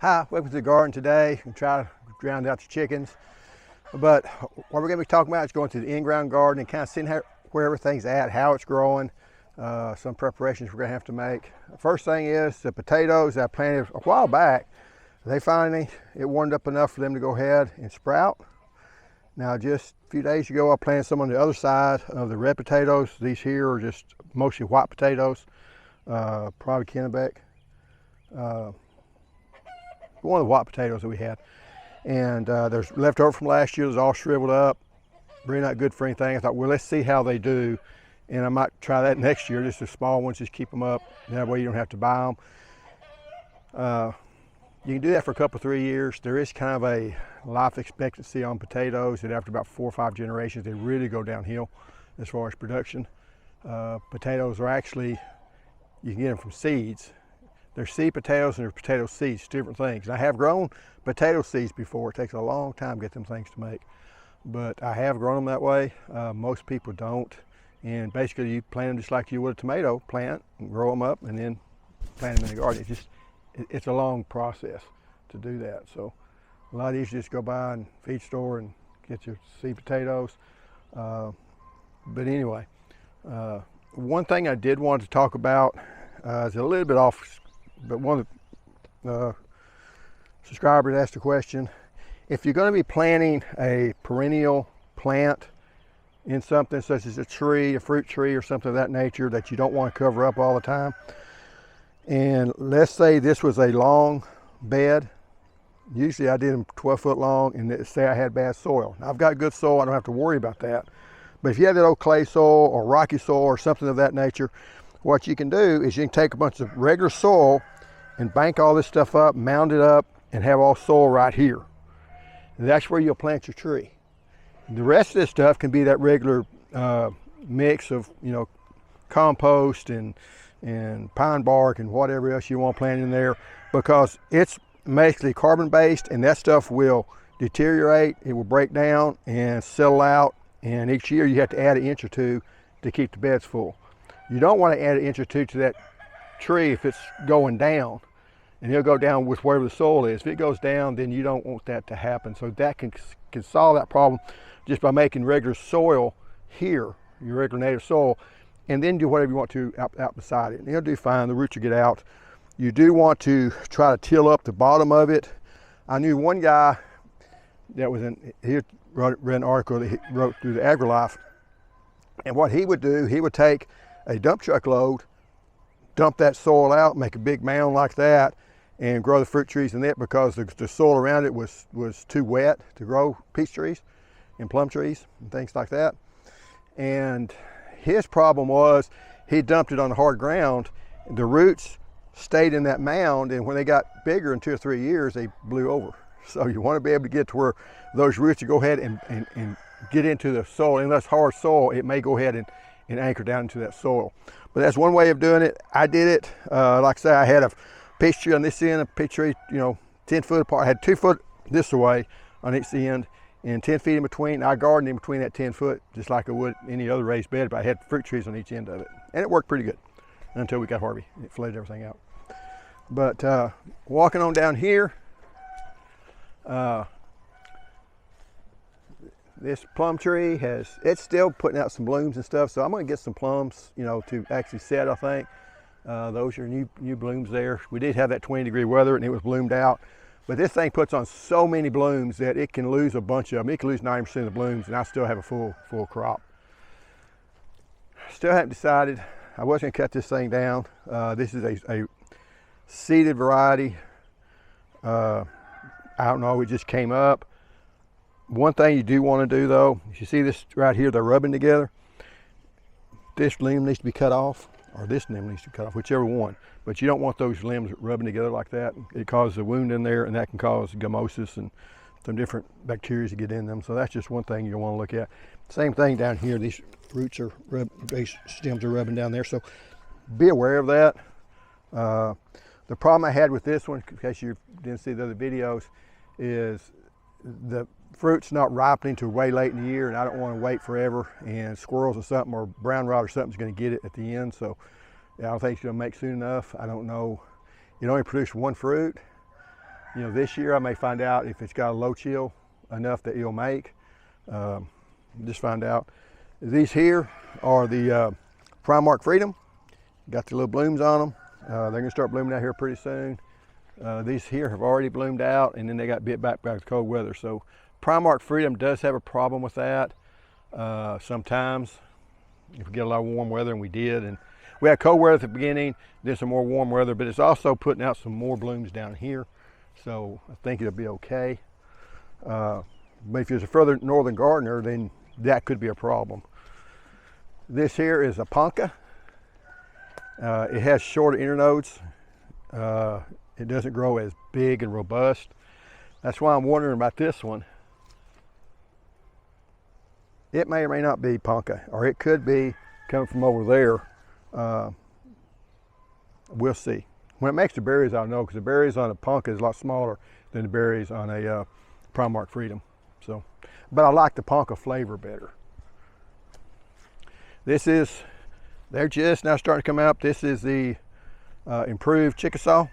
Hi, welcome to the garden today. I'm trying to drown out the chickens. But what we're going to be talking about is going to the in-ground garden and kind of seeing where everything's at, how it's growing, some preparations we're going to have to make. First thing is the potatoes that I planted a while back. It warmed up enough for them to go ahead and sprout. Now just a few days ago I planted some on the other side of the red potatoes. These here are just mostly white potatoes, probably Kennebec. One of the white potatoes that we had. And there's leftover from last year. It was all shriveled up, really not good for anything. I thought, well, let's see how they do. And I might try that next year, just the small ones, just keep them up. That way you don't have to buy them. You can do that for a couple, 3 years. There is kind of a life expectancy on potatoes that after about 4 or 5 generations, they really go downhill as far as production. Potatoes are actually, you can get them from seeds. There's seed potatoes and there's potato seeds, different things. And I have grown potato seeds before. It takes a long time to get them things to make. But I have grown them that way. Most people don't. And basically you plant them just like you would a tomato plant and grow them up and then plant them in the garden. It's a long process to do that. So a lot easier just go by and feed store and get your seed potatoes. But anyway, one thing I did want to talk about is a little bit off, but one of the subscribers asked a question. If you're going to be planting a perennial plant in something such as a tree, a fruit tree or something of that nature that you don't want to cover up all the time, and let's say this was a long bed, usually I did them 12 foot long, and say I had bad soil. Now, I've got good soil, I don't have to worry about that. But if you have that old clay soil or rocky soil or something of that nature, what you can do is you can take a bunch of regular soil and bank all this stuff up, mound it up, and have all soil right here. And that's where you'll plant your tree. The rest of this stuff can be that regular mix of, compost and pine bark and whatever else you want to plant in there, because it's basically carbon based, and that stuff will deteriorate, it will break down and settle out, and each year you have to add an inch or two to keep the beds full. You don't want to add an inch or two to that tree if it's going down, and it'll go down with wherever the soil is. If it goes down, then you don't want that to happen. So that can solve that problem just by making regular soil here, your regular native soil, and then do whatever you want to out beside it. And it'll do fine, the roots will get out. You do want to try to till up the bottom of it. I knew one guy that was he read an article that he wrote through the AgriLife, and what he would do, he would take a dump truck load, dump that soil out, make a big mound like that, and grow the fruit trees in it, because the soil around it was too wet to grow peach trees and plum trees and things like that. And his problem was he dumped it on the hard ground, the roots stayed in that mound, and when they got bigger in 2 or 3 years, they blew over. So you want to be able to get to where those roots will go ahead and get into the soil. And that's hard soil, it may go ahead and anchor down into that soil. But that's one way of doing it. I did it, like I say, I had a peach tree on this end, a peach tree, 10 foot apart. I had 2 foot this way on each end and 10 feet in between. I gardened in between that 10 foot, just like I would any other raised bed, but I had fruit trees on each end of it. And it worked pretty good until we got Harvey. It flooded everything out. But walking on down here, this plum tree it's still putting out some blooms and stuff, so I'm going to get some plums, to actually set, I think. Those are new blooms there. We did have that 20-degree weather and it was bloomed out, but this thing puts on so many blooms that it can lose a bunch of them. It can lose 90% of the blooms, and I still have a full crop. Still haven't decided. I was going to cut this thing down. This is a seeded variety. I don't know, it just came up. One thing you do want to do though, if you see this right here, they're rubbing together. This limb needs to be cut off, or this limb needs to be cut off, whichever one. But you don't want those limbs rubbing together like that. It causes a wound in there, and that can cause gummosis and some different bacteria to get in them. So that's just one thing you want to look at. Same thing down here. These roots are these stems are rubbing down there. So be aware of that. The problem I had with this one, in case you didn't see the other videos, is the fruit's not ripening till way late in the year, and I don't want to wait forever, and squirrels or something or brown rot or something's going to get it at the end. So I don't think it's going to make soon enough. I don't know. It only produced one fruit, You know, this year I may find out if it's got a low chill enough that it'll make. Just find out. These here are the Primark Freedom. Got the little blooms on them. They're gonna start blooming out here pretty soon. These here have already bloomed out, and then they got bit back by the cold weather. So Primark Freedom does have a problem with that sometimes. If we get a lot of warm weather, and we did, and we had cold weather at the beginning, then some more warm weather, but it's also putting out some more blooms down here. So I think it'll be okay. But if you're a further northern gardener, then that could be a problem. This here is a Ponca. It has shorter internodes. It doesn't grow as big and robust. That's why I'm wondering about this one. It may or may not be Ponca, or it could be coming from over there. We'll see. When it makes the berries, I'll know, because the berries on a Ponca is a lot smaller than the berries on a Primark Freedom. So, but I like the Ponca flavor better. They're just now starting to come out. This is the improved Chickasaw,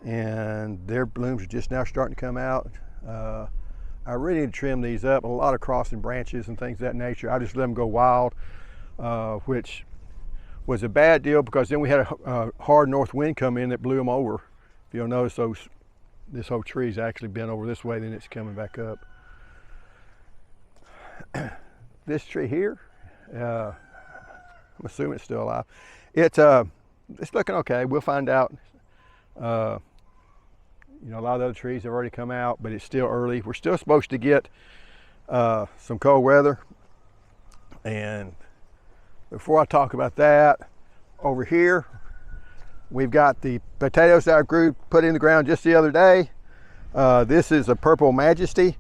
and their blooms are just now starting to come out. I really need to trim these up. A lot of crossing branches and things of that nature. I just let them go wild, which was a bad deal, because then we had a hard north wind come in that blew them over. If you'll notice, this whole tree's actually bent over this way, then it's coming back up. This tree here, I'm assuming it's still alive. It's looking okay. We'll find out. You know, a lot of the other trees have already come out, but it's still early. We're still supposed to get some cold weather. And before I talk about that, over here, we've got the potatoes that I put in the ground just the other day. This is a Purple Majesty.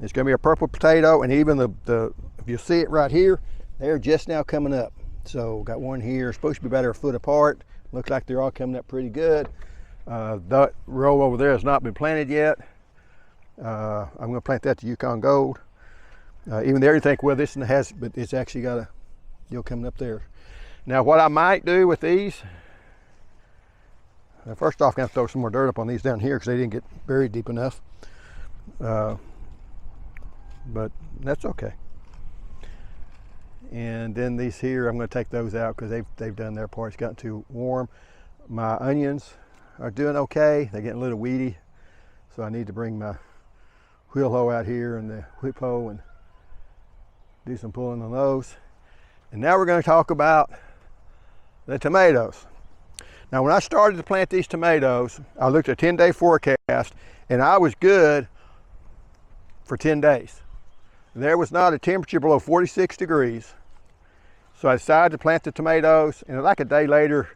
It's gonna be a purple potato, and even if you see it right here, they're just now coming up. So got one here, supposed to be about a foot apart. Looks like they're all coming up pretty good. That row over there has not been planted yet. I'm going to plant that to Yukon Gold. Even there you think, well, this one has, but it's actually got a deal coming up there. Now what I might do with these, first off, I'm going to throw some more dirt up on these down here because they didn't get buried deep enough. But that's okay. And then these here, I'm going to take those out because they've done their part. It's gotten too warm. My onions are doing okay. They're getting a little weedy, so I need to bring my wheel hoe out here and the whip hoe and do some pulling on those. And now we're going to talk about the tomatoes. Now when I started to plant these tomatoes, I looked at a 10-day forecast, and I was good for 10 days. There was not a temperature below 46 degrees. So I decided to plant the tomatoes, and like a day later,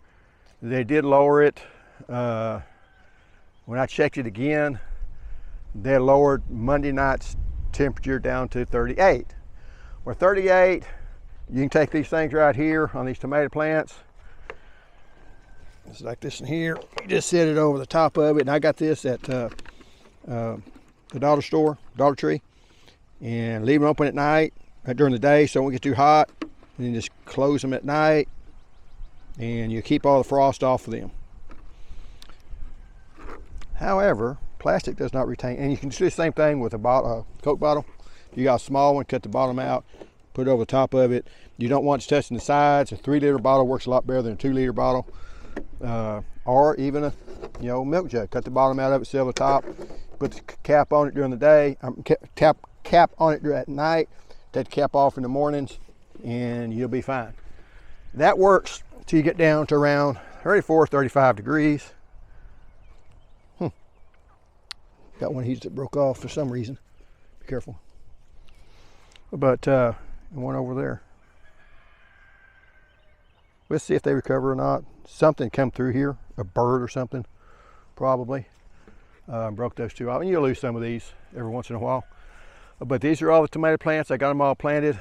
they did lower it. When I checked it again, they lowered Monday night's temperature down to 38. Or 38, you can take these things right here on these tomato plants. It's like this in here. You just set it over the top of it, and I got this at the Dollar Tree, and leave them open at night, during the day, so it won't get too hot. And then just close them at night, and you keep all the frost off of them. However, plastic does not retain, and you can do the same thing with a Coke bottle. You got a small one, cut the bottom out, put it over the top of it. You don't want it touching the sides. A 3-liter bottle works a lot better than a 2-liter bottle, or even a milk jug. Cut the bottom out of it, seal the top, put the cap on it during the day, cap on it at night, take the cap off in the mornings, and you'll be fine. That works till you get down to around 34, 35 degrees. Got one of these that broke off for some reason. Be careful. But one over there. Let's see if they recover or not. Something come through here, a bird or something, probably. Broke those two off. And you'll lose some of these every once in a while. But these are all the tomato plants. I got them all planted.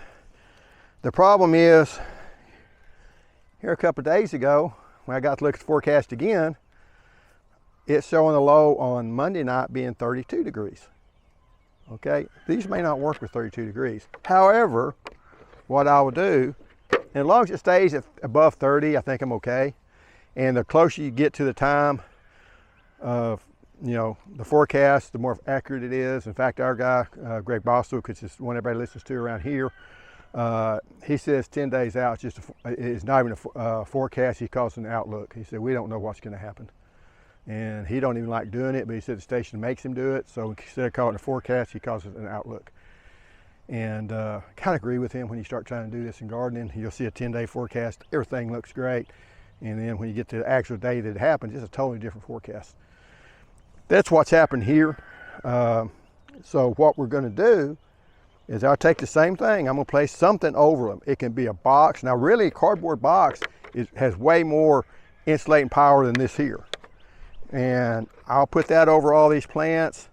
The problem is, here a couple of days ago, when I got to look at the forecast again, it's showing the low on Monday night being 32 degrees. Okay, these may not work with 32 degrees. However, what I will do, and as long as it stays at above 30, I think I'm okay. And the closer you get to the time of you know, the forecast, the more accurate it is. In fact, our guy, Greg Bostwick, which is one everybody listens to around here, he says 10 days out, it's not even a forecast, he calls it an outlook. He said, we don't know what's gonna happen. And he don't even like doing it, but he said the station makes him do it. So instead of calling it a forecast, he calls it an outlook. And kind of agree with him. When you start trying to do this in gardening, you'll see a 10-day forecast, everything looks great. And then when you get to the actual day that it happens, it's a totally different forecast. That's what's happened here. So what we're gonna do is I'll take the same thing, I'm gonna place something over them. It can be a box. Now really, a cardboard box has way more insulating power than this here. And I'll put that over all these plants,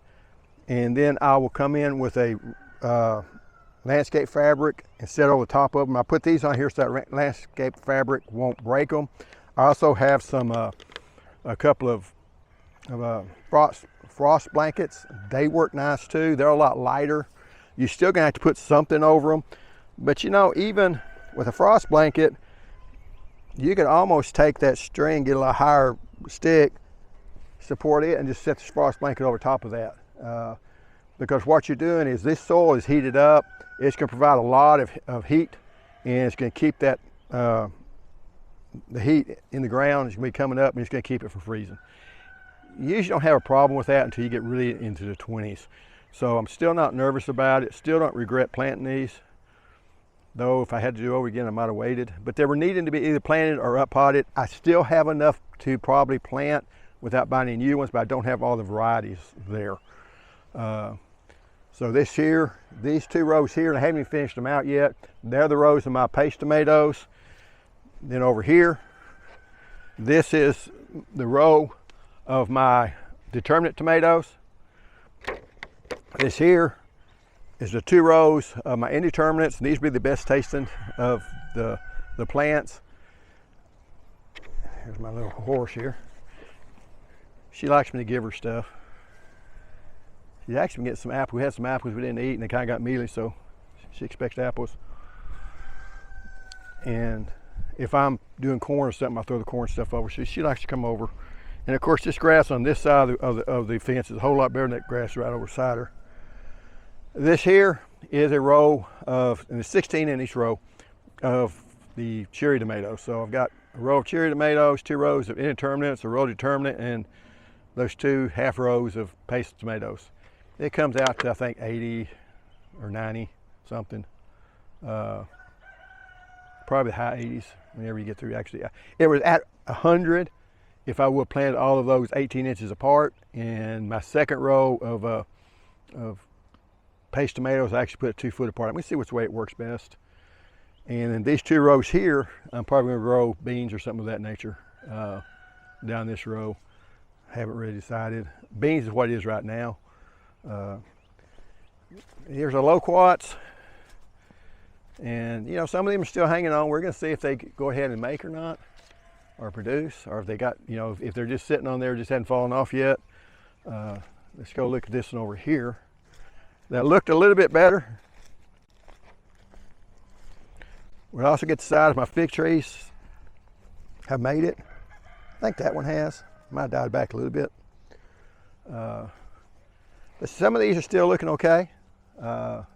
and then I will come in with a landscape fabric and set over the top of them. I put these on here so that landscape fabric won't break them. I also have some a couple of frost blankets. They work nice too. They're a lot lighter. You're still gonna have to put something over them, but you know, even with a frost blanket, you could almost take that string, get a lot higher stick, support it, and just set the frost blanket over top of that. Because what you're doing is this soil is heated up. It's going to provide a lot of heat, and it's going to keep that the heat in the ground is going to be coming up, and it's going to keep it from freezing. You usually don't have a problem with that until you get really into the 20s. So I'm still not nervous about it. Still don't regret planting these. Though if I had to do it over again, I might have waited. But they were needing to be either planted or up potted. I still have enough to probably plant without buying any new ones, but I don't have all the varieties there. So this here, these two rows here, and I haven't even finished them out yet. They're the rows of my paste tomatoes. Then over here, this is the row of my determinate tomatoes. This here is the 2 rows of my indeterminates, and these will be the best tasting of the plants. Here's my little horse here. She likes me to give her stuff. She's actually been getting some apples. We had some apples we didn't eat, and they kind of got mealy, so she expects apples. And if I'm doing corn or something, I throw the corn stuff over. She likes to come over. And of course, this grass on this side of the fence is a whole lot better than that grass right over beside her. This here is a row of, and a 16 in each row of the cherry tomatoes. So I've got a row of cherry tomatoes, 2 rows of indeterminates, a row of determinate, and those 2 half rows of paste tomatoes. It comes out to, I think, 80 or 90 something. Probably high 80s whenever you get through. Actually, it was at 100 if I would plant all of those 18 inches apart. And my second row of paste tomatoes, I actually put it 2 foot apart. Let me see which way it works best. And then these 2 rows here, I'm probably gonna grow beans or something of that nature down this row. Haven't really decided. Beans is what it is right now. Here's a loquats, and you know, some of them are still hanging on. We're going to see if they go ahead and make or not, or produce, or if they got, you know, if they're just sitting on there, just hadn't fallen off yet. Let's go look at this one over here. That looked a little bit better. We'll also get the side of my fig trees. Have made it. I think that one has. Might have died back a little bit. But some of these are still looking okay.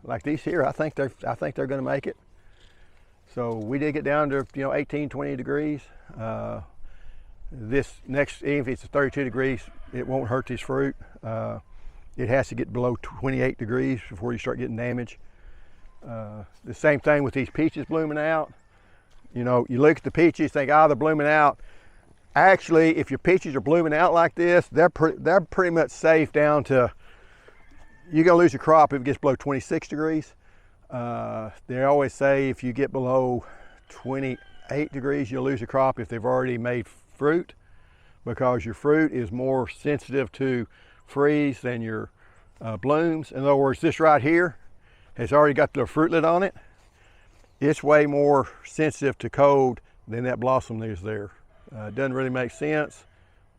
Like these here, I think they're going to make it. So we did get down to 18, 20 degrees. This next, even if it's 32 degrees, it won't hurt this fruit. It has to get below 28 degrees before you start getting damage. The same thing with these peaches blooming out. You look at the peaches, think, they're blooming out. Actually, if your peaches are blooming out like this, they're pretty much safe down to, you're gonna lose your crop if it gets below 26 degrees. They always say if you get below 28 degrees, you'll lose your crop if they've already made fruit, because your fruit is more sensitive to freeze than your blooms. In other words, this right here has already got the fruitlet on it. It's way more sensitive to cold than that blossom is there. It doesn't really make sense,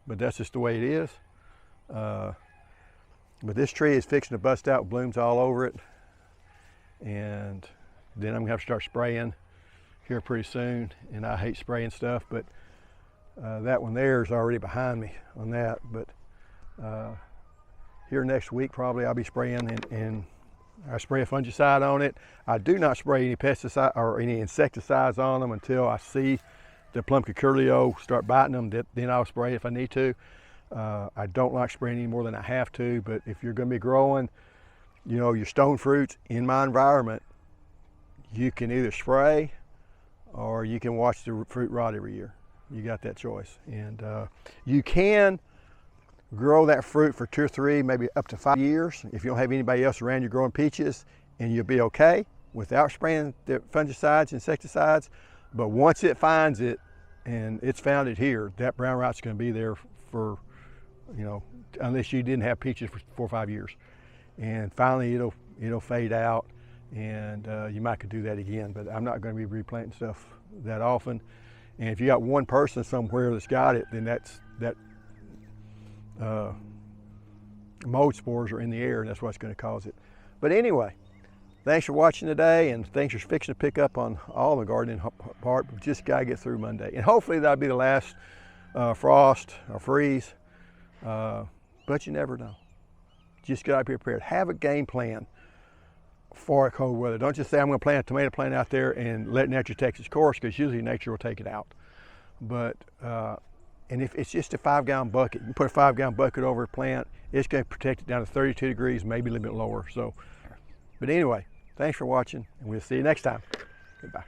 but that's just the way it is. But this tree is fixing to bust out with blooms all over it. And then I'm gonna have to start spraying here pretty soon. And I hate spraying stuff, but that one there is already behind me on that. But Here next week probably I'll be spraying, and I spray a fungicide on it. I do not spray any pesticide or any insecticides on them until I see the plum cucullio start biting them. Then I'll spray if I need to. I don't like spraying any more than I have to, but if you're going to be growing, you know, your stone fruits in my environment, you can either spray or you can watch the fruit rot every year. You got that choice. And you can grow that fruit for 2 or 3, maybe up to 5 years if you don't have anybody else around you growing peaches, and you'll be okay without spraying the fungicides, insecticides. But once it finds it, and it's found it here, that brown rot's going to be there for, you know, unless you didn't have peaches for 4 or 5 years. And finally it'll fade out, and you might could do that again, but I'm not going to be replanting stuff that often. And if you got one person somewhere that's got it, then that mold spores are in the air, and that's what's going to cause it. But anyway, thanks for watching today, and thanks for fixing to pick up on all the gardening part. But just got to get through Monday, and hopefully that'll be the last frost or freeze. But you never know. Just got to be prepared. Have a game plan for cold weather. Don't just say I'm going to plant a tomato plant out there and let nature take its course, because usually nature will take it out. But and if it's just a 5-gallon bucket, you put a 5-gallon bucket over a plant, it's going to protect it down to 32 degrees, maybe a little bit lower. So, but anyway, thanks for watching, and we'll see you next time. Goodbye.